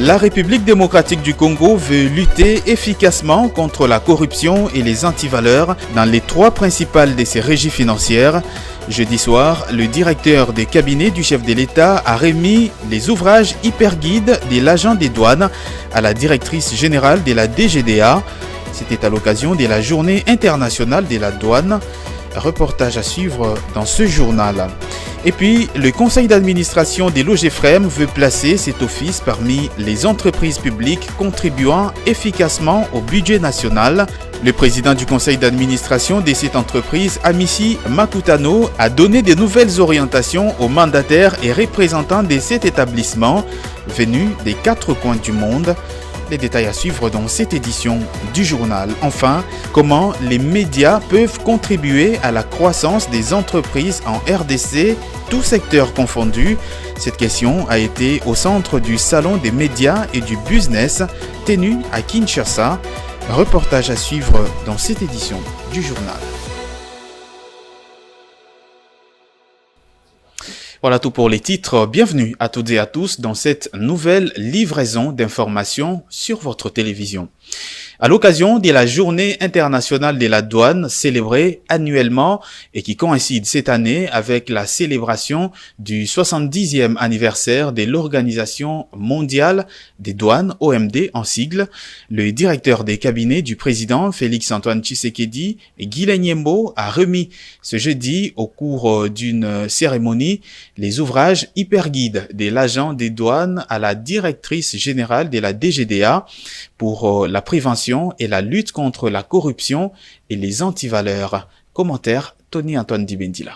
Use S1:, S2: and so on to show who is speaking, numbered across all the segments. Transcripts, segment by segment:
S1: La République démocratique du Congo veut lutter efficacement contre la corruption et les antivaleurs dans les trois principales de ses régies financières. Jeudi soir, le directeur des cabinets du chef de l'État a remis les ouvrages hyperguides de l'agent des douanes à la directrice générale de la DGDA. C'était à l'occasion de la Journée internationale de la douane. Reportage à suivre dans ce journal. Et puis, le conseil d'administration de l'OGFREM veut placer cet office parmi les entreprises publiques contribuant efficacement au budget national. Le président du conseil d'administration de cette entreprise, Amici Makutano, a donné de nouvelles orientations aux mandataires et représentants de cet établissement venus des 4 coins du monde. Les détails à suivre dans cette édition du journal. Enfin, comment les médias peuvent contribuer à la croissance des entreprises en RDC, tous secteurs confondus. Cette question a été au centre du salon des médias et du business tenu à Kinshasa. Reportage à suivre dans cette édition du journal. Voilà tout pour les titres. Bienvenue à toutes et à tous dans cette nouvelle livraison d'informations sur votre télévision. À l'occasion de la Journée internationale de la douane célébrée annuellement et qui coïncide cette année avec la célébration du 70e anniversaire de l'Organisation mondiale des douanes, OMD en sigle, le directeur des cabinets du président Félix-Antoine Tshisekedi, Guilain Nyembo, a remis ce jeudi au cours d'une cérémonie les ouvrages hyperguides de l'agent des douanes à la directrice générale de la DGDA pour la prévention et la lutte contre la corruption et les antivaleurs. Commentaire Tony Antoine Dibendila.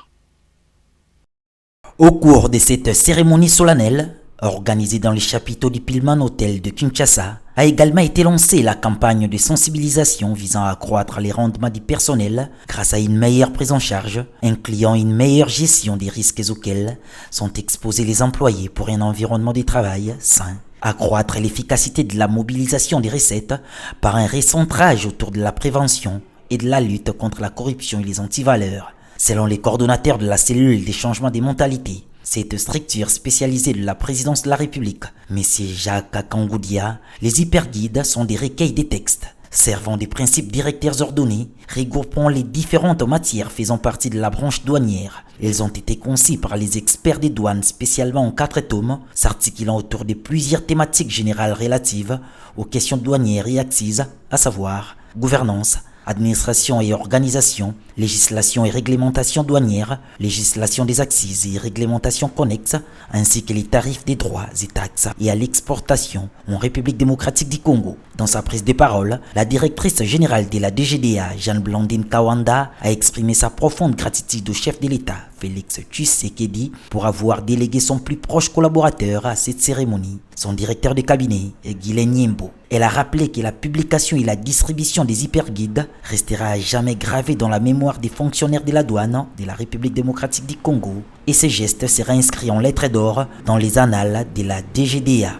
S2: Au cours de cette cérémonie solennelle, organisée dans les chapiteaux du Pilman Hotel de Kinshasa, a également été lancée la campagne de sensibilisation visant à accroître les rendements du personnel grâce à une meilleure prise en charge, incluant une meilleure gestion des risques auxquels sont exposés les employés pour un environnement de travail sain. Accroître l'efficacité de la mobilisation des recettes par un recentrage autour de la prévention et de la lutte contre la corruption et les antivaleurs. Selon les coordonnateurs de la cellule des changements des mentalités, cette structure spécialisée de la présidence de la République, M. Jacques Kangoudia, les hyperguides sont des recueils de textes servant des principes directeurs ordonnés, regroupant les différentes matières faisant partie de la branche douanière. Ils ont été conçus par les experts des douanes spécialement en 4 tomes, s'articulant autour de plusieurs thématiques générales relatives aux questions douanières et accises, à savoir gouvernance, administration et organisation, législation et réglementation douanière, législation des accises et réglementation connexes, ainsi que les tarifs des droits et taxes et à l'exportation en République démocratique du Congo. Dans sa prise de parole, la directrice générale de la DGDA, Jeanne-Blandine Kawanda, a exprimé sa profonde gratitude au chef de l'État, Félix Tshisekedi, pour avoir délégué son plus proche collaborateur à cette cérémonie, son directeur de cabinet, Guilain Nyembo. Elle a rappelé que la publication et la distribution des hyperguides restera à jamais gravée dans la mémoire des fonctionnaires de la douane de la République démocratique du Congo et ces gestes sera inscrit en lettres d'or dans les annales de la DGDA.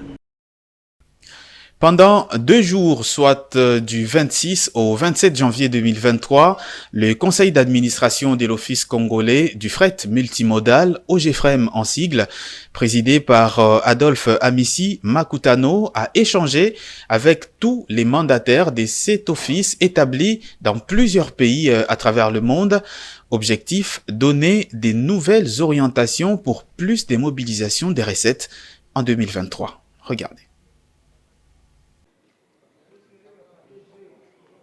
S1: Pendant 2 jours, soit du 26 au 27 janvier 2023, le conseil d'administration de l'Office congolais du fret multimodal, OGFREM en sigle, présidé par Adolphe Amici Makutano, a échangé avec tous les mandataires de cet office établi dans plusieurs pays à travers le monde. Objectif, donner des nouvelles orientations pour plus de mobilisation des recettes en 2023. Regardez.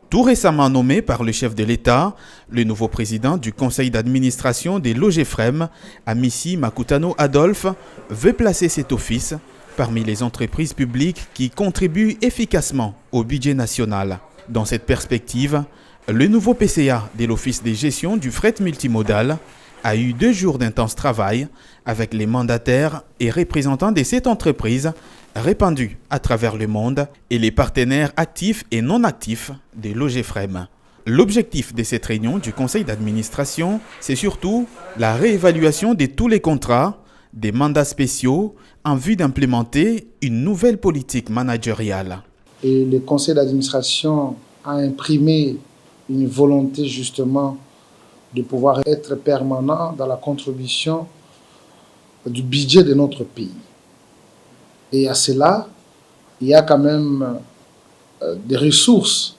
S1: Tout récemment nommé par le chef de l'État, le nouveau président du conseil d'administration de l'OGFREM, Amici Makutano Adolphe, veut placer cet office parmi les entreprises publiques qui contribuent efficacement au budget national. Dans cette perspective, le nouveau PCA de l'Office de gestion du fret multimodal a eu 2 jours d'intense travail avec les mandataires et représentants de cette entreprise répandus à travers le monde et les partenaires actifs et non actifs de l'OGFREM. L'objectif de cette réunion du conseil d'administration, c'est surtout la réévaluation de tous les contrats, des mandats spéciaux en vue d'implémenter une nouvelle politique managériale.
S3: Et le conseil d'administration a imprimé une volonté justement de pouvoir être permanent dans la contribution du budget de notre pays. Et à cela, il y a quand même des ressources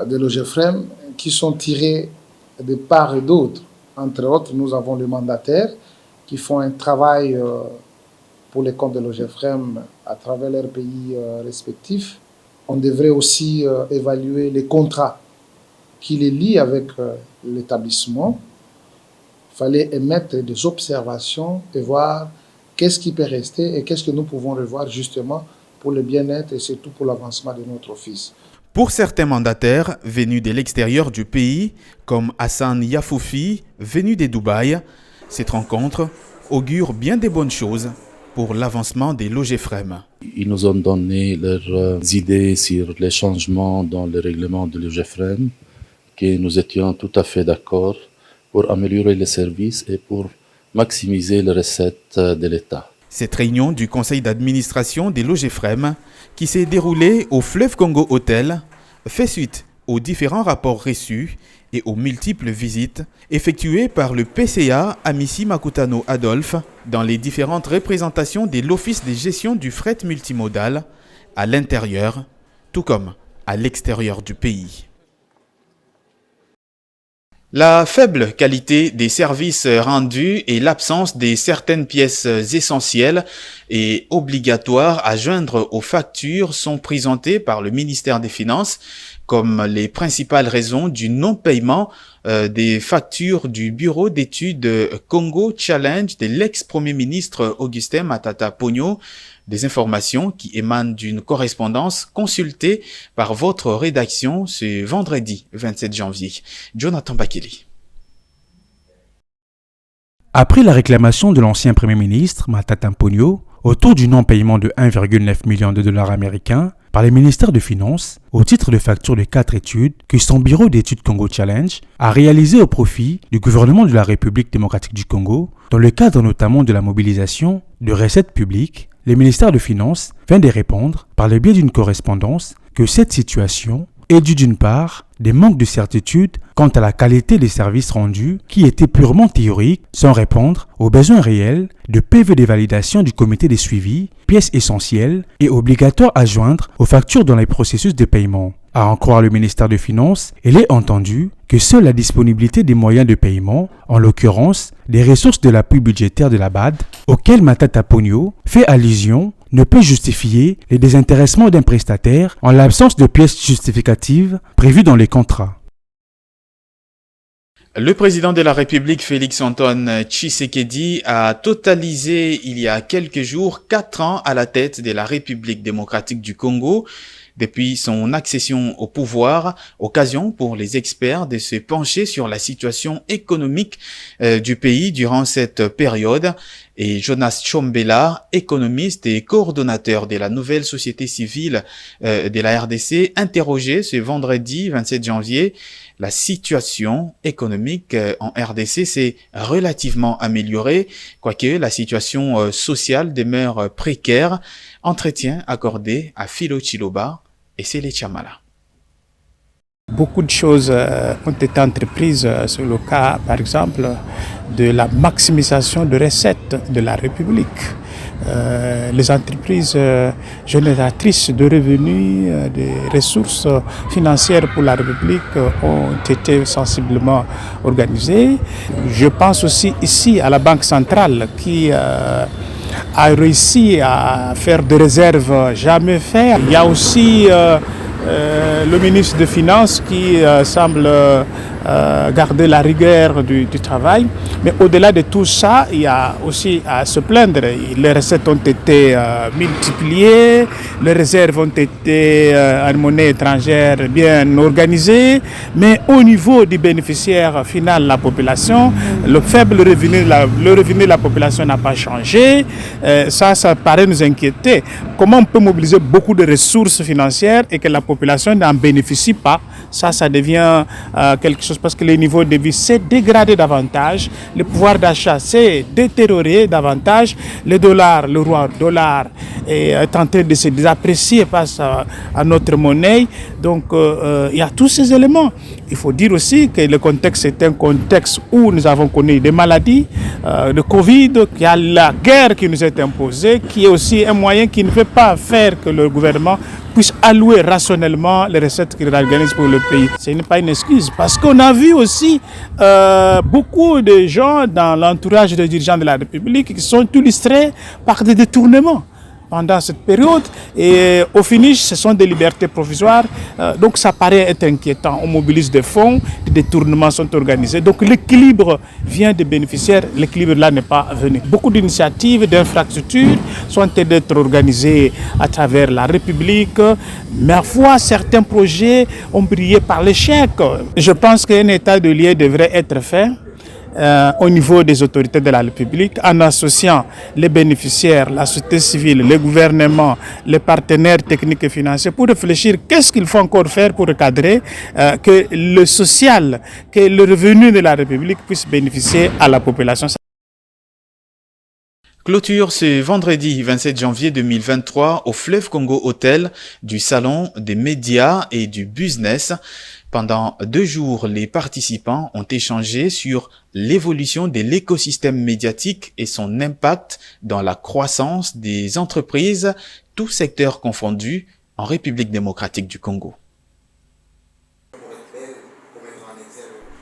S3: de l'OGEFREM qui sont tirées de part et d'autre. Entre autres, nous avons les mandataires qui font un travail pour les comptes de l'OGEFREM à travers leurs pays respectifs. On devrait aussi évaluer les contrats qui les lient avec l'établissement. Il fallait émettre des observations et voir qu'est-ce qui peut rester et qu'est-ce que nous pouvons revoir justement pour le bien-être et surtout pour l'avancement de notre office.
S1: Pour certains mandataires venus de l'extérieur du pays, comme Hassan Yafoufi, venu de Dubaï, cette rencontre augure bien des bonnes choses pour l'avancement des l'OGEFREM.
S4: Ils nous ont donné leurs idées sur les changements dans le règlement de l'OGEFREM, que nous étions tout à fait d'accord pour améliorer les services et pour maximiser les recettes de l'État.
S1: Cette réunion du conseil d'administration de l'OGEFREM, qui s'est déroulée au Fleuve Congo Hotel, fait suite aux différents rapports reçus et aux multiples visites effectuées par le PCA Amissi Makutano Adolphe dans les différentes représentations de l'Office de gestion du fret multimodal à l'intérieur, tout comme à l'extérieur du pays. La faible qualité des services rendus et l'absence de certaines pièces essentielles et obligatoires à joindre aux factures sont présentées par le ministère des Finances comme les principales raisons du non-paiement des factures du bureau d'études Congo Challenge de l'ex-premier ministre Augustin Matata Ponyo. Des informations qui émanent d'une correspondance consultée par votre rédaction ce vendredi 27 janvier. Jonathan Bakili.
S5: Après la réclamation de l'ancien Premier ministre Matata Ponyo autour du non-paiement de 1,9 million de dollars américains par les ministères de Finances au titre de factures de 4 études que son bureau d'études Congo Challenge a réalisées au profit du gouvernement de la République démocratique du Congo dans le cadre notamment de la mobilisation de recettes publiques, le ministère de Finances vient de répondre par le biais d'une correspondance que cette situation est due d'une part des manques de certitude quant à la qualité des services rendus qui étaient purement théoriques sans répondre aux besoins réels de PV de validation du comité de suivi, pièces essentielles et obligatoires à joindre aux factures dans les processus de paiement. À en croire le ministère des Finances, il est entendu que seule la disponibilité des moyens de paiement, en l'occurrence des ressources de l'appui budgétaire de la BAD, auquel Matata Ponyo fait allusion, ne peut justifier les désintéressements d'un prestataire en l'absence de pièces justificatives prévues dans les contrats.
S1: Le président de la République, Félix-Antoine Tshisekedi, a totalisé il y a quelques jours 4 ans à la tête de la République démocratique du Congo. Depuis son accession au pouvoir, occasion pour les experts de se pencher sur la situation économique du pays durant cette période. Et Jonas Chombela, économiste et coordonnateur de la nouvelle société civile de la RDC, interrogé ce vendredi 27 janvier. La situation économique en RDC s'est relativement améliorée, quoique la situation sociale demeure précaire. Entretien accordé à Philo Chiloba et Sele Chamala.
S6: Beaucoup de choses ont été entreprises sur le cas, par exemple, de la maximisation de recettes de la République. Les entreprises génératrices de revenus, des ressources financières pour la République ont été sensiblement organisées. Je pense aussi ici à la Banque centrale qui a réussi à faire des réserves jamais faites. Il y a aussi le ministre des Finances qui semble garder la rigueur du travail. Mais au-delà de tout ça, il y a aussi à se plaindre. Les recettes ont été multipliées, les réserves ont été en monnaie étrangère bien organisées, mais au niveau du bénéficiaire final, la population, le faible revenu, le revenu de la population n'a pas changé. Ça paraît nous inquiéter. Comment on peut mobiliser beaucoup de ressources financières et que la population n'en bénéficie pas? ça devient quelque chose parce que le niveau de vie s'est dégradé davantage, le pouvoir d'achat s'est détérioré davantage, le roi dollar est en train de se désapprécier face à notre monnaie. Donc il y a tous ces éléments. Il faut dire aussi que le contexte est un contexte où nous avons connu des maladies, de Covid, qu'il y a la guerre qui nous est imposée, qui est aussi un moyen qui ne peut pas faire que le gouvernement puisse allouer rationnellement les recettes qu'il organise pour le pays. Ce n'est pas une excuse parce qu'on a vu aussi beaucoup de gens dans l'entourage des dirigeants de la République qui sont illustrés par des détournements pendant cette période et au finish ce sont des libertés provisoires, donc ça paraît être inquiétant. On mobilise des fonds, des détournements sont organisés, donc l'équilibre vient des bénéficiaires, l'équilibre là n'est pas venu. Beaucoup d'initiatives, d'infrastructures sont en train d'être organisées à travers la République, mais à fois certains projets ont brillé par l'échec. Je pense qu'un état de lieu devrait être fait au niveau des autorités de la République, en associant les bénéficiaires, la société civile, le gouvernement, les partenaires techniques et financiers pour réfléchir qu'est-ce qu'il faut encore faire pour recadrer que le social, que le revenu de la République puisse bénéficier à la population.
S1: Clôture ce vendredi 27 janvier 2023 au Fleuve Congo Hotel du Salon des médias et du business. Pendant 2 jours, les participants ont échangé sur l'évolution de l'écosystème médiatique et son impact dans la croissance des entreprises, tous secteurs confondus, en République démocratique du Congo.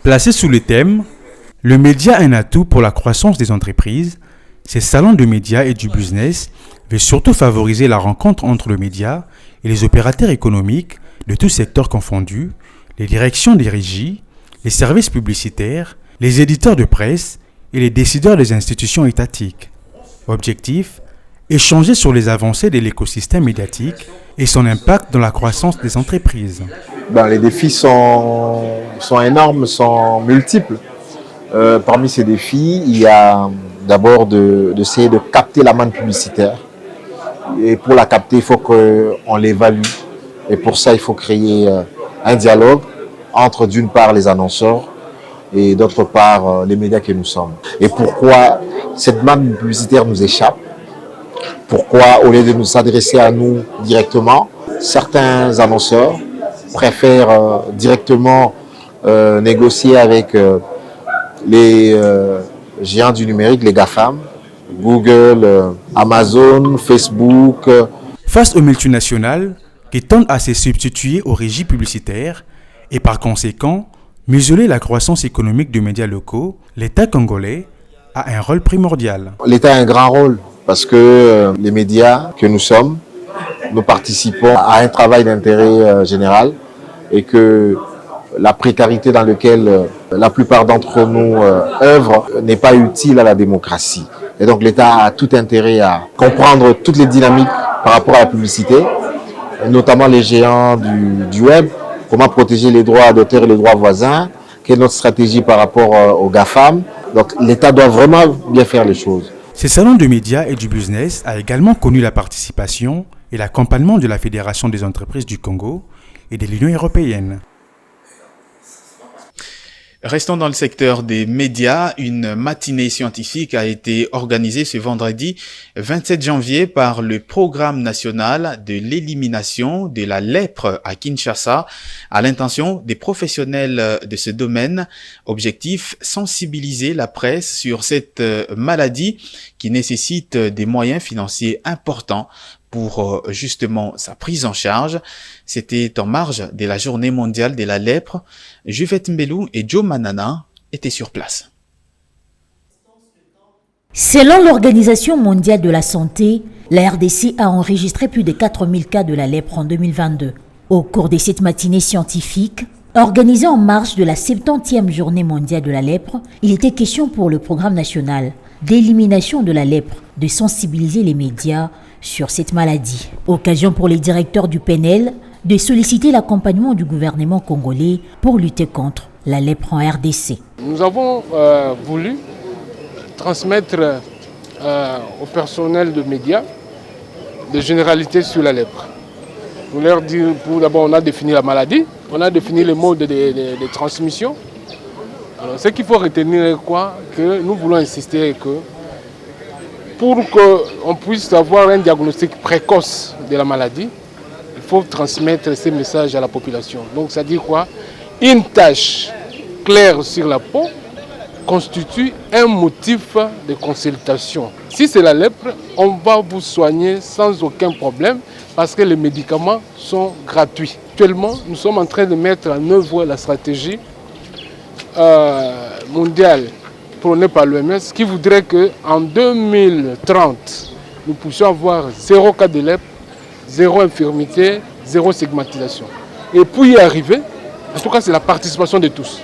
S5: Placé sous le thème « Le média un atout pour la croissance des entreprises », ces salons de médias et du business veulent surtout favoriser la rencontre entre le média et les opérateurs économiques de tous secteurs confondus, les directions des régies, les services publicitaires, les éditeurs de presse et les décideurs des institutions étatiques. Objectif, échanger sur les avancées de l'écosystème médiatique et son impact dans la croissance des entreprises.
S7: Les défis sont énormes, sont multiples. Parmi ces défis, il y a d'abord d'essayer de capter la manne publicitaire. Et pour la capter, il faut qu'on l'évalue. Et pour ça, il faut créer un dialogue entre d'une part les annonceurs et d'autre part les médias que nous sommes. Et pourquoi cette manne publicitaire nous échappe? Pourquoi, au lieu de nous s'adresser à nous directement, certains annonceurs préfèrent directement négocier avec les géants du numérique, les GAFAM, Google, Amazon, Facebook.
S5: Face aux multinationales qui tendent à se substituer aux régies publicitaires et par conséquent museler la croissance économique des médias locaux, l'État congolais a un rôle primordial.
S7: L'État a un grand rôle parce que les médias que nous sommes, nous participons à un travail d'intérêt général et que la précarité dans laquelle la plupart d'entre nous œuvrent n'est pas utile à la démocratie. Et donc l'État a tout intérêt à comprendre toutes les dynamiques par rapport à la publicité, notamment les géants du web, comment protéger les droits d'auteur et les droits voisins, quelle est notre stratégie par rapport aux GAFAM. Donc l'État doit vraiment bien faire les choses.
S5: Ce salon de médias et du business a également connu la participation et l'accompagnement de la Fédération des entreprises du Congo et de l'Union européenne.
S1: Restons dans le secteur des médias. Une matinée scientifique a été organisée ce vendredi 27 janvier par le Programme national de l'élimination de la lèpre à Kinshasa à l'intention des professionnels de ce domaine. Objectif, sensibiliser la presse sur cette maladie qui nécessite des moyens financiers importants pour justement sa prise en charge. C'était en marge de la journée mondiale de la lèpre. Juvette Mbelou et Joe Manana étaient sur place.
S8: Selon l'Organisation mondiale de la santé, la RDC a enregistré plus de 4000 cas de la lèpre en 2022. Au cours de cette matinée scientifique, organisée en marge de la 70e journée mondiale de la lèpre, il était question pour le Programme national d'élimination de la lèpre de sensibiliser les médias sur cette maladie. Occasion pour les directeurs du PNL de solliciter l'accompagnement du gouvernement congolais pour lutter contre la lèpre en RDC.
S9: Nous avons voulu transmettre au personnel de médias des généralités sur la lèpre. pour leur dire, d'abord on a défini la maladie, on a défini le mode de transmission. Alors ce qu'il faut retenir est quoi? Que nous voulons insister que pour qu'on puisse avoir un diagnostic précoce de la maladie, il faut transmettre ces messages à la population. Donc ça dit quoi? Une tache claire sur la peau constitue un motif de consultation. Si c'est la lèpre, on va vous soigner sans aucun problème parce que les médicaments sont gratuits. Actuellement, nous sommes en train de mettre en œuvre la stratégie mondiale prônée par l'OMS qui voudrait qu'en 2030, nous puissions avoir 0 cas de lèpre, 0 infirmité, 0 stigmatisation. Et pour y arriver, en tout cas, c'est la participation de tous.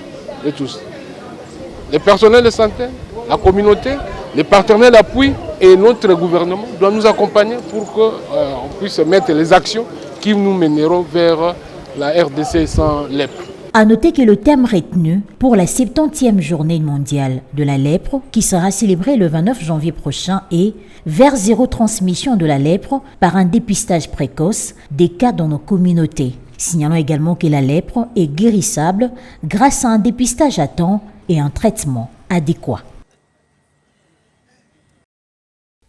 S9: Les personnels de santé, la communauté, les partenaires d'appui et notre gouvernement doivent nous accompagner pour qu'on puisse mettre les actions qui nous mèneront vers la RDC sans lèpre.
S8: À noter que le thème retenu pour la 70e journée mondiale de la lèpre, qui sera célébrée le 29 janvier prochain, est « Vers zéro transmission de la lèpre par un dépistage précoce des cas dans nos communautés ». Signalons également que la lèpre est guérissable grâce à un dépistage à temps et un traitement adéquat.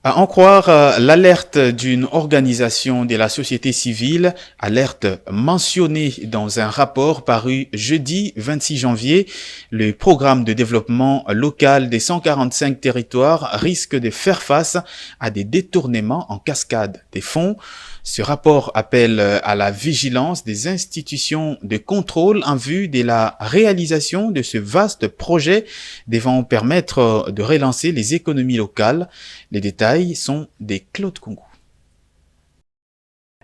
S1: À en croire l'alerte d'une organisation de la société civile, alerte mentionnée dans un rapport paru jeudi 26 janvier, le programme de développement local des 145 territoires risque de faire face à des détournements en cascade des fonds. Ce rapport appelle à la vigilance des institutions de contrôle en vue de la réalisation de ce vaste projet devant permettre de relancer les économies locales. Les détails sont des Claude Congo.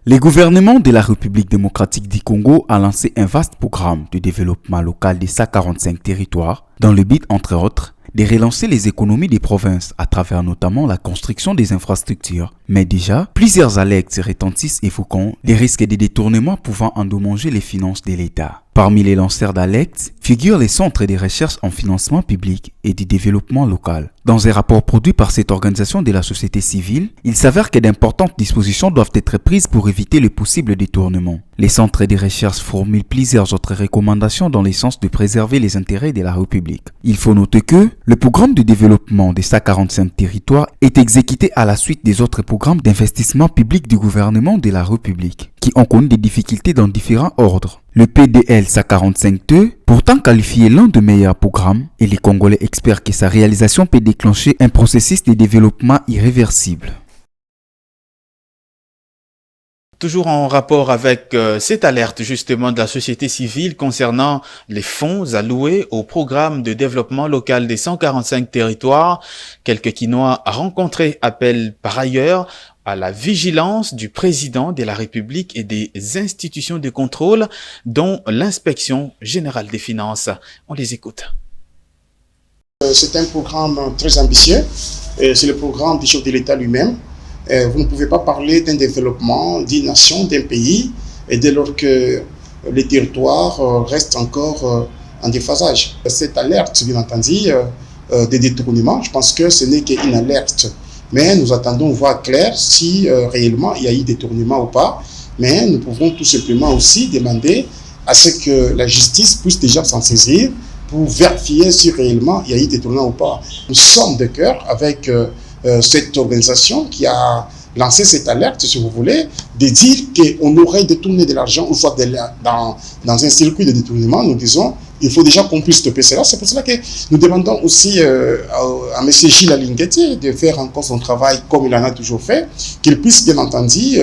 S10: Le gouvernement de la République démocratique du Congo a lancé un vaste programme de développement local de 145 territoires dans le but, entre autres, de relancer les économies des provinces à travers notamment la construction des infrastructures. Mais déjà, plusieurs alertes retentissent évoquant les risques de détournements pouvant endommager les finances de l'État. Parmi les lanceurs d'alerte figurent les centres de recherche en financement public et du développement local. Dans un rapport produit par cette organisation de la société civile, il s'avère que d'importantes dispositions doivent être prises pour éviter le possible détournement. Les centres de recherche formulent plusieurs autres recommandations dans le sens de préserver les intérêts de la République. Il faut noter que le programme de développement des 145 territoires est exécuté à la suite des autres programmes d'investissement public du gouvernement de la République, qui ont connu des difficultés dans différents ordres. Le PDL 145-2, pourtant qualifié l'un des meilleurs programmes, et les Congolais espèrent que sa réalisation peut déclencher un processus de développement irréversible.
S1: Toujours en rapport avec cette alerte justement de la société civile concernant les fonds alloués au programme de développement local des 145 territoires, quelques Quinois rencontrés appellent par ailleurs à la vigilance du président de la République et des institutions de contrôle, dont l'inspection générale des finances. On les écoute.
S11: C'est un programme très ambitieux. C'est le programme du chef de l'État lui-même. Vous ne pouvez pas parler d'un développement d'une nation, d'un pays, et dès lors que les territoires restent encore en déphasage. Cette alerte, bien entendu, des détournements, je pense que ce n'est qu'une alerte. Mais nous attendons voir clair si réellement il y a eu détournement ou pas. Mais nous pouvons tout simplement aussi demander à ce que la justice puisse déjà s'en saisir pour vérifier si réellement il y a eu détournement ou pas. Nous sommes de cœur avec cette organisation qui a lancé cette alerte, si vous voulez, de dire qu'on aurait détourné de l'argent ou soit dans un circuit de détournement. Nous disons il faut déjà qu'on puisse stopper cela. C'est pour cela que nous demandons aussi à M. Gilles Alingueti de faire encore son travail comme il en a toujours fait, qu'il puisse bien entendu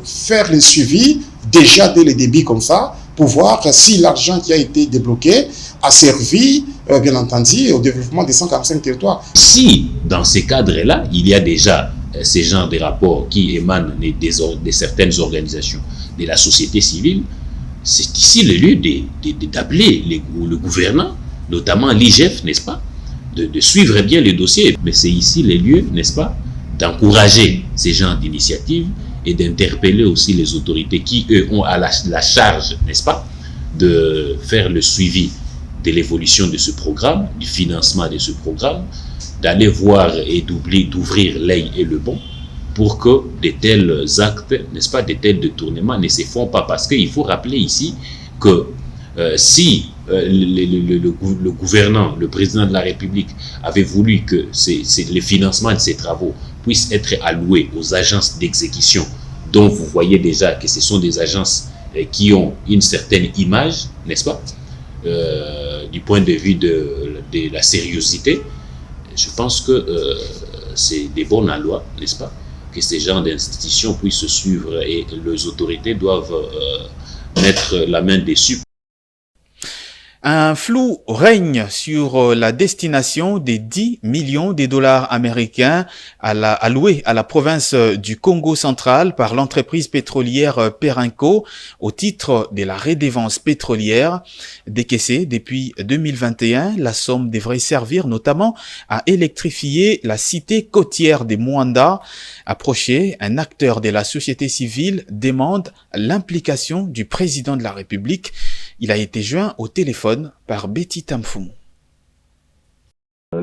S11: faire le suivi déjà dès le début comme ça, pour voir si l'argent qui a été débloqué a servi, bien entendu, au développement des 145 territoires.
S12: Si, dans ces cadres-là, il y a déjà ces genres de rapports qui émanent de certaines organisations de la société civile, c'est ici le lieu d'appeler le gouvernant, notamment l'IGF, n'est-ce pas, de suivre bien les dossiers. Mais c'est ici le lieu, n'est-ce pas, d'encourager ces genres d'initiatives et d'interpeller aussi les autorités qui, eux, ont à la charge, n'est-ce pas, de faire le suivi de l'évolution de ce programme, du financement de ce programme, d'aller voir et d'ouvrir l'œil et le bon pour que de tels actes, n'est-ce pas, de tels détournements ne se font pas. Parce qu'il faut rappeler ici que si le gouvernant, le président de la République avait voulu que les financements de ces travaux puissent être alloués aux agences d'exécution, dont vous voyez déjà que ce sont des agences qui ont une certaine image, n'est-ce pas, du point de vue de la sérieuxité, je pense que c'est des bonnes lois, n'est-ce pas, que ces genres d'institutions puissent se suivre et les autorités doivent mettre la main dessus.
S1: Un flou règne sur la destination des 10 millions de dollars américains alloués à la province du Congo central par l'entreprise pétrolière Perenco au titre de la redevance pétrolière. Décaissée depuis 2021, la somme devrait servir notamment à électrifier la cité côtière de Mwanda. Approché, un acteur de la société civile demande l'implication du président de la République. Il a été joint au téléphone par Betty Tamfoumou.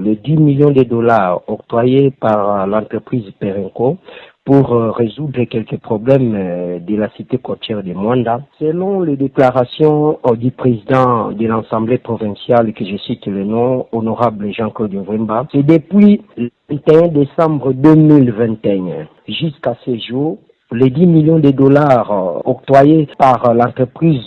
S13: Les 10 millions de dollars octroyés par l'entreprise Perenco pour résoudre quelques problèmes de la cité côtière de Mwanda. Selon les déclarations du président de l'Assemblée provinciale, que je cite le nom, honorable Jean-Claude Wemba, c'est depuis le 21 décembre 2021 jusqu'à ce jour, les 10 millions de dollars octroyés par l'entreprise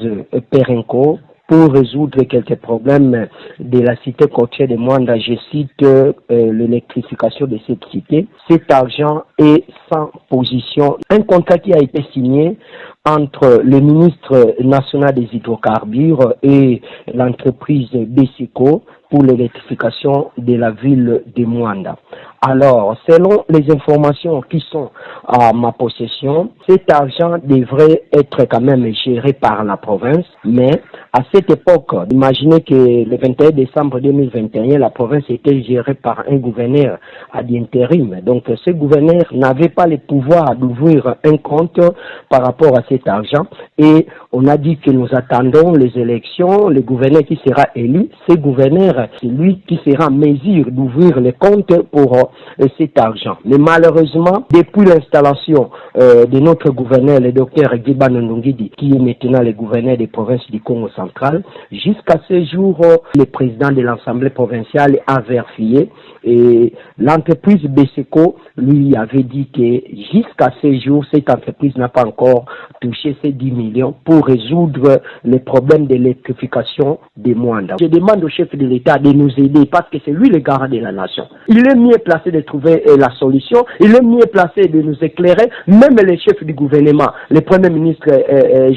S13: Perenco pour résoudre quelques problèmes de la cité côtière de Mwanda, je cite l'électrification de cette cité. Cet argent est sans position. Un contrat qui a été signé entre le ministre national des hydrocarbures et l'entreprise BESICO pour l'électrification de la ville de Mwanda. Alors, selon les informations qui sont à ma possession, cet argent devrait être quand même géré par la province, mais à cette époque, imaginez que le 21 décembre 2021, la province était gérée par un gouverneur à l'intérim. Donc, ce gouverneur n'avait pas le pouvoir d'ouvrir un compte par rapport à cet argent. Et on a dit que nous attendons les élections, le gouverneur qui sera élu, ce gouverneur, c'est lui qui sera en mesure d'ouvrir les comptes pour cet argent. Mais malheureusement, depuis l'installation de notre gouverneur, le docteur Giba Ndongidi, qui est maintenant le gouverneur des provinces du Congo central, jusqu'à ce jour, le président de l'Assemblée provinciale a vérifié et l'entreprise BESICO lui avait dit que jusqu'à ce jour, cette entreprise n'a pas encore touché ces 10 millions pour résoudre les problèmes de l'électrification des Mwanda. Je demande au chef de l'État de nous aider parce que c'est lui le garant de la nation. Il est mieux placé de trouver la solution, il est mieux placé de nous éclairer, même le chef du gouvernement, le premier ministre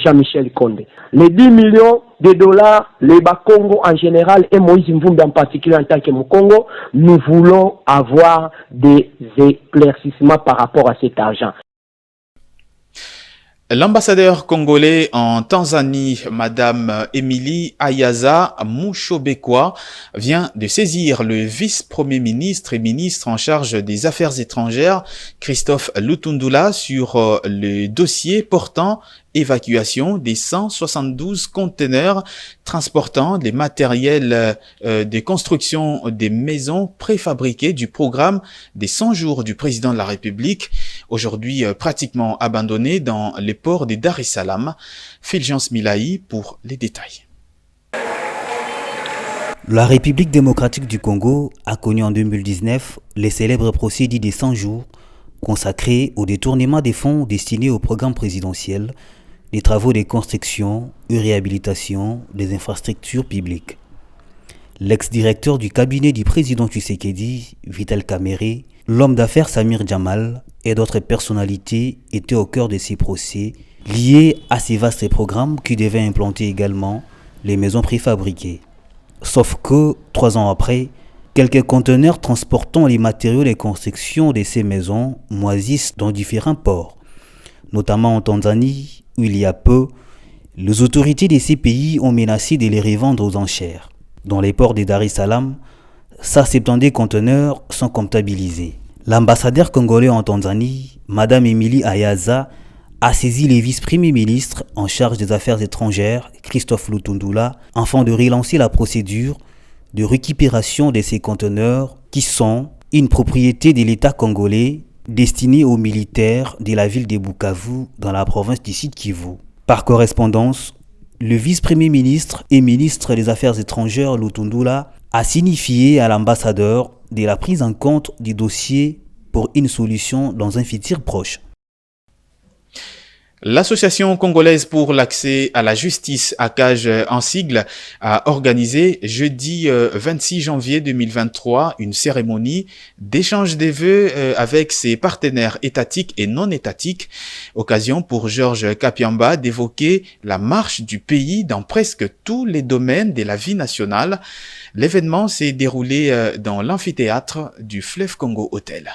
S13: Jean-Michel Condé. Les 10 millions de dollars, les Bas-Congo en général et Moïse Mvumbi en particulier en tant que Congo, nous voulons avoir des éclaircissements par rapport à cet argent.
S1: L'ambassadeur congolais en Tanzanie, Madame Émilie Ayaza Mushobekwa, vient de saisir le vice-premier ministre et ministre en charge des Affaires étrangères, Christophe Lutundula, sur le dossier portant évacuation des 172 conteneurs transportant les matériels de construction des maisons préfabriquées du programme des 100 jours du président de la République, aujourd'hui pratiquement abandonné dans les ports de Dar es Salaam. Fulgence Milaï pour les détails.
S2: La République démocratique du Congo a connu en 2019 les célèbres procès dits des 100 jours consacrés au détournement des fonds destinés au programme présidentiel, des travaux de construction et réhabilitation des infrastructures publiques. L'ex-directeur du cabinet du président Tshisekedi, Vital Kamerhe, l'homme d'affaires Samir Jamal et d'autres personnalités étaient au cœur de ces procès liés à ces vastes programmes qui devaient implanter également les maisons préfabriquées. Sauf que, 3 ans après, quelques conteneurs transportant les matériaux de construction de ces maisons moisissent dans différents ports, notamment en Tanzanie, où il y a peu, les autorités de ces pays ont menacé de les revendre aux enchères. Dans les ports de Dar es Salaam, 170 conteneurs sont comptabilisés. L'ambassadeur congolais en Tanzanie, Madame Émilie Ayaza, a saisi le vice-premier ministre en charge des affaires étrangères, Christophe Lutundula, afin de relancer la procédure de récupération de ces conteneurs qui sont une propriété de l'État congolais
S14: destiné aux militaires de la ville de Bukavu dans la province du Sud Kivu. Par correspondance, le vice-premier ministre et ministre des Affaires étrangères Lutundula a signifié à l'ambassadeur de la prise en compte du dossier pour une solution dans un futur proche.
S1: L'Association congolaise pour l'accès à la justice, ACAJ en sigle, a organisé jeudi 26 janvier 2023 une cérémonie d'échange des vœux avec ses partenaires étatiques et non étatiques. Occasion pour Georges Kapiamba d'évoquer la marche du pays dans presque tous les domaines de la vie nationale. L'événement s'est déroulé dans l'amphithéâtre du Fleuve Congo Hotel.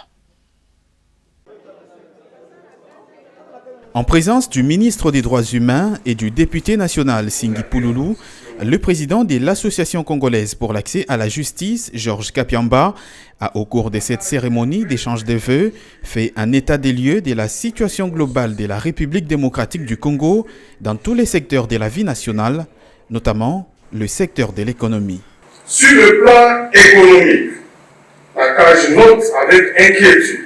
S1: En présence du ministre des Droits humains et du député national Singi Pouloulou, le président de l'Association congolaise pour l'accès à la justice, Georges Kapiamba, a au cours de cette cérémonie d'échange de vœux fait un état des lieux de la situation globale de la République démocratique du Congo dans tous les secteurs de la vie nationale, notamment le secteur de l'économie.
S15: Sur le plan économique, l'ACAJ note avec inquiétude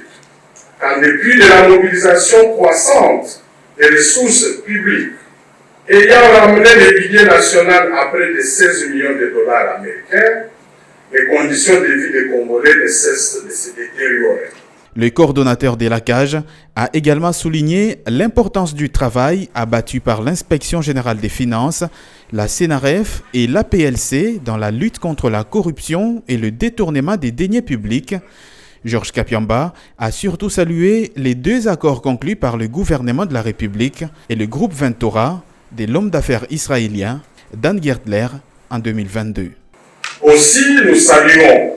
S15: qu'en dépit de la mobilisation croissante des ressources publiques ayant ramené le budget national à près de 16 millions de dollars américains, les conditions de vie des Congolais ne cessent de se détériorer.
S1: Le coordonnateur de l'ACAJ a également souligné l'importance du travail abattu par l'Inspection générale des finances, la CNRF et l'APLC dans la lutte contre la corruption et le détournement des deniers publics. Georges Kapiamba a surtout salué les 2 accords conclus par le gouvernement de la République et le groupe Ventura de l'homme d'affaires israélien Dan Gertler en 2022.
S15: Aussi, nous saluons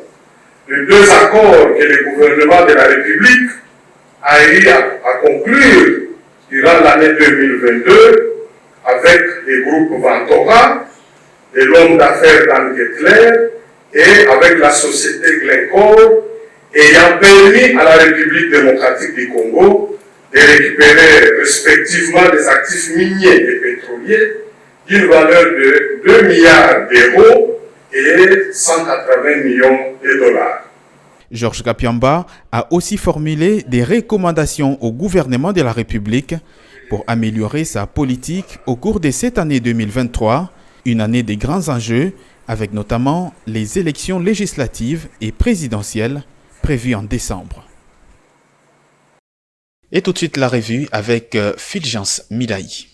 S15: les 2 accords que le gouvernement de la République a eu à conclure durant l'année 2022 avec les groupes Ventura de l'homme d'affaires Dan Gertler et avec la société Glencore, ayant permis à la République démocratique du Congo de récupérer respectivement des actifs miniers et pétroliers d'une valeur de 2 milliards d'euros et 180 millions de dollars.
S1: Georges Kapiamba a aussi formulé des recommandations au gouvernement de la République pour améliorer sa politique au cours de cette année 2023, une année des grands enjeux, avec notamment les élections législatives et présidentielles prévues en décembre. Et tout de suite la revue avec Fulgence Milaï.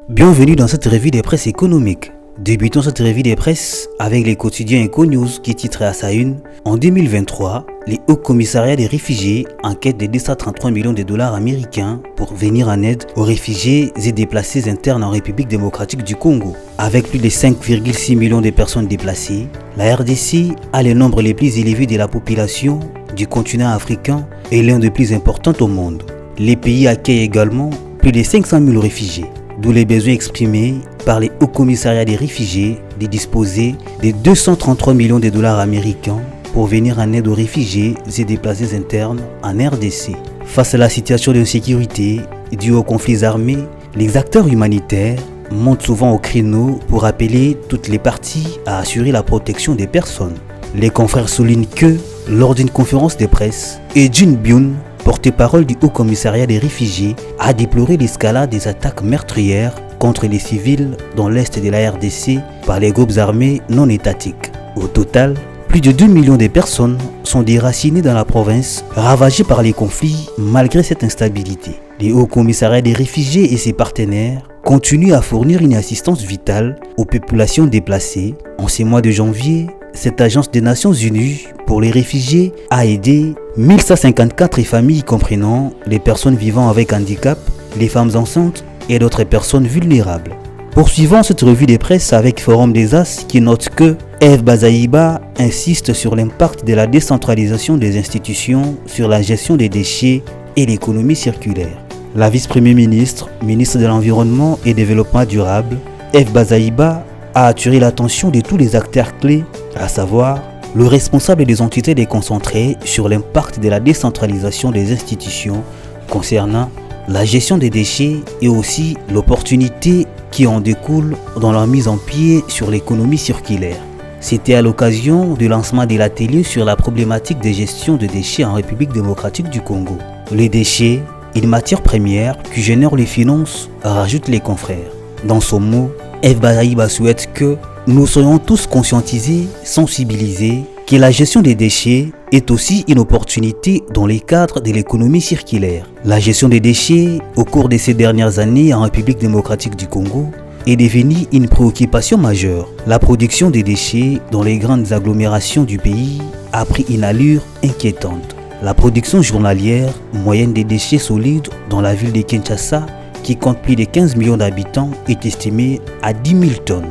S14: Bienvenue dans cette revue des presses économiques. Débutons cette revue des presses avec les quotidiens Eco-News qui titrent à sa une « En 2023, les hauts commissariats des réfugiés enquêtent de 233 millions de dollars américains pour venir en aide aux réfugiés et déplacés internes en République démocratique du Congo. Avec plus de 5,6 millions de personnes déplacées, la RDC a le nombre le plus élevé de la population du continent africain et l'un des plus importants au monde. Les pays accueillent également plus de 500 000 réfugiés. D'où les besoins exprimés par les hauts commissariats des réfugiés de disposer de 233 millions de dollars américains pour venir en aide aux réfugiés et déplacés internes en RDC. Face à la situation d'insécurité due aux conflits armés, les acteurs humanitaires montent souvent au créneau pour appeler toutes les parties à assurer la protection des personnes. Les confrères soulignent que, lors d'une conférence de presse, Ejun Byun, porte-parole du Haut Commissariat des réfugiés, a déploré l'escalade des attaques meurtrières contre les civils dans l'est de la RDC par les groupes armés non étatiques. Au total, plus de 2 millions de personnes sont déracinées dans la province, ravagées par les conflits malgré cette instabilité. Le Haut Commissariat des réfugiés et ses partenaires continuent à fournir une assistance vitale aux populations déplacées. En ces mois de janvier, cette agence des Nations Unies pour les réfugiés a aidé 1154 familles comprenant les personnes vivant avec handicap, les femmes enceintes et d'autres personnes vulnérables. Poursuivons cette revue des presses avec Forum des As qui note que Eve Bazaïba insiste sur l'impact de la décentralisation des institutions sur la gestion des déchets et l'économie circulaire. La vice-premier ministre, ministre de l'Environnement et Développement durable, Eve Bazaïba a attiré l'attention de tous les acteurs clés, à savoir le responsable des entités déconcentrées sur l'impact de la décentralisation des institutions concernant la gestion des déchets et aussi l'opportunité qui en découlent dans leur mise en pied sur l'économie circulaire. C'était à l'occasion du lancement de l'atelier sur la problématique de gestion de déchets en République démocratique du Congo. Les déchets, une matière première qui génère les finances, rajoute les confrères. Dans son mot, F. Baraïba souhaite que nous soyons tous conscientisés, sensibilisés, que la gestion des déchets est aussi une opportunité dans les cadres de l'économie circulaire. La gestion des déchets, au cours de ces dernières années en République démocratique du Congo, est devenue une préoccupation majeure. La production des déchets dans les grandes agglomérations du pays a pris une allure inquiétante. La production journalière moyenne des déchets solides dans la ville de Kinshasa, qui compte plus de 15 millions d'habitants, est estimée à 10 000 tonnes.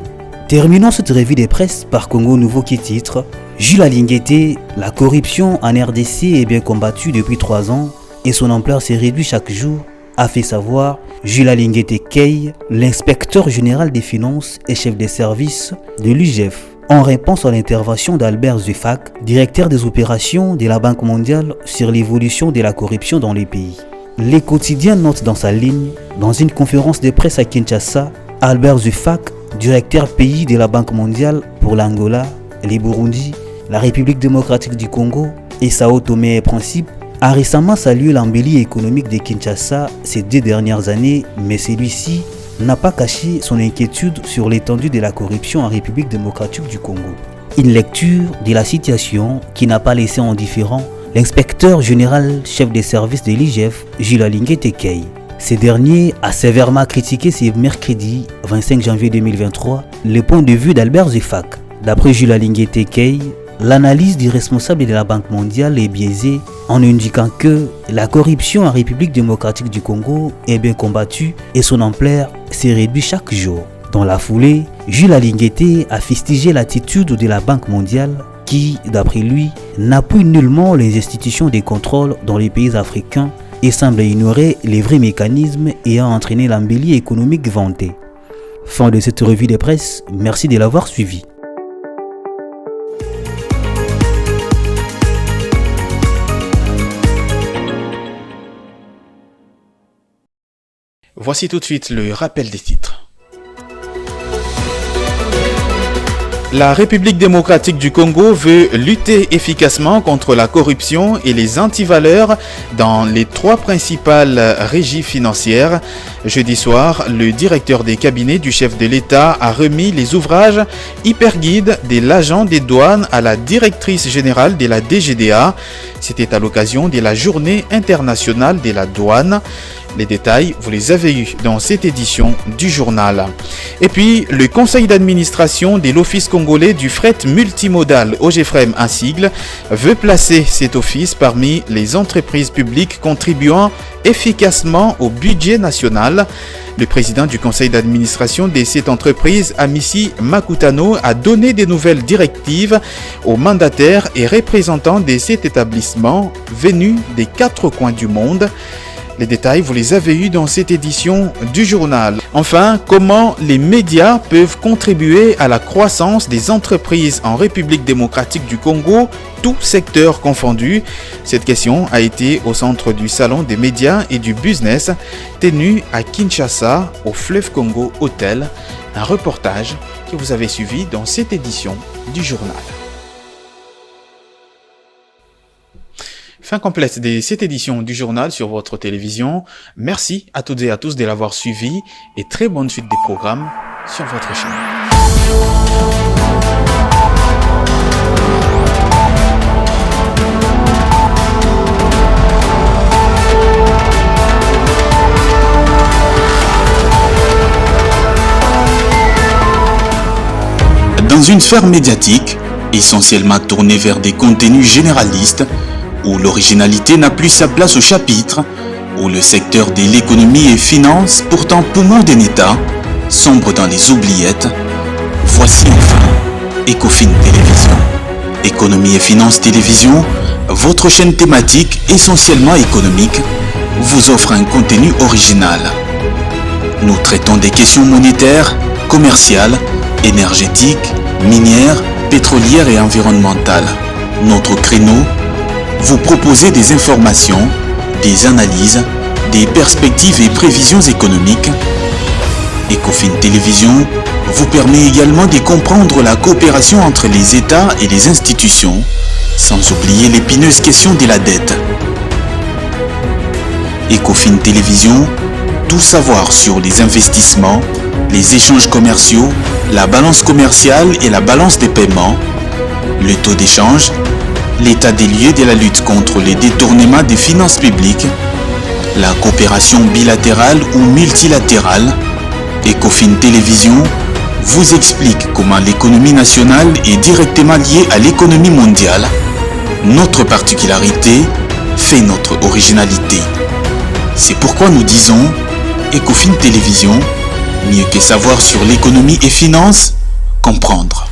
S14: Terminons cette revue de presse par Congo Nouveau qui titre « Jules Alinguete, la corruption en RDC est bien combattue depuis 3 ans et son ampleur s'est réduite chaque jour », a fait savoir Jules Alinguete Key, l'inspecteur général des finances et chef des services de l'UGF, en réponse à l'intervention d'Albert Zufak, directeur des opérations de la Banque mondiale sur l'évolution de la corruption dans les pays. Les quotidiens notent dans sa ligne, dans une conférence de presse à Kinshasa, Albert Zufak, directeur pays de la Banque mondiale pour l'Angola, les Burundi, la République démocratique du Congo et Sao Tomé et Principe, a récemment salué l'embellie économique de Kinshasa ces 2 dernières années, mais celui-ci n'a pas caché son inquiétude sur l'étendue de la corruption en République démocratique du Congo. Une lecture de la situation qui n'a pas laissé indifférent l'inspecteur général chef des services de l'IGF, Jules Alinguete Key. Ce dernier a sévèrement critiqué ce mercredi 25 janvier 2023 le point de vue d'Albert Zufak. D'après Jules Alinguete Key, l'analyse du responsable de la Banque mondiale est biaisée en indiquant que la corruption en République démocratique du Congo est bien combattue et son ampleur s'est réduite chaque jour. Dans la foulée, Jules Alinguete a fustigé l'attitude de la Banque mondiale qui, d'après lui, n'appuie nullement les institutions de contrôle dans les pays africains et semble ignorer les vrais mécanismes ayant entraîné l'embellie économique vantée. Fin de cette revue de presse, merci de l'avoir suivi.
S1: Voici tout de suite le rappel des titres. La République démocratique du Congo veut lutter efficacement contre la corruption et les antivaleurs dans les 3 principales régies financières. Jeudi soir, le directeur des cabinets du chef de l'État a remis les ouvrages hyperguides de l'agent des douanes à la directrice générale de la DGDA. C'était à l'occasion de la Journée internationale de la douane. Les détails, vous les avez eus dans cette édition du journal. Et puis, le conseil d'administration de l'Office congolais du fret multimodal, OGFREM en sigle, veut placer cet office parmi les entreprises publiques contribuant efficacement au budget national. Le président du conseil d'administration de cette entreprise, Amissi Makutano, a donné des nouvelles directives aux mandataires et représentants de cet établissement venus des 4 coins du monde. Les détails, vous les avez eus dans cette édition du journal. Enfin, comment les médias peuvent contribuer à la croissance des entreprises en République démocratique du Congo, tout secteur confondu? Cette question a été au centre du salon des médias et du business tenu à Kinshasa, au Fleuve Congo Hotel. Un reportage que vous avez suivi dans cette édition du journal. Fin complète de cette édition du journal sur votre télévision. Merci à toutes et à tous de l'avoir suivi et très bonne suite des programmes sur votre chaîne.
S16: Dans une sphère médiatique, essentiellement tournée vers des contenus généralistes, où l'originalité n'a plus sa place au chapitre, où le secteur de l'économie et finance, pourtant poumon d'un État, sombre dans les oubliettes, voici enfin Ecofin Télévision. Économie et finance télévision, votre chaîne thématique essentiellement économique, vous offre un contenu original. Nous traitons des questions monétaires, commerciales, énergétiques, minières, pétrolières et environnementales. Notre créneau, vous proposer des informations, des analyses, des perspectives et prévisions économiques. Ecofin Télévision vous permet également de comprendre la coopération entre les États et les institutions, sans oublier l'épineuse question de la dette. Ecofin Télévision, tout savoir sur les investissements, les échanges commerciaux, la balance commerciale et la balance des paiements, le taux d'échange, l'état des lieux de la lutte contre les détournements des finances publiques, la coopération bilatérale ou multilatérale. Ecofin Télévision vous explique comment l'économie nationale est directement liée à l'économie mondiale. Notre particularité fait notre originalité. C'est pourquoi nous disons Ecofin Télévision, mieux que savoir sur l'économie et finances, comprendre.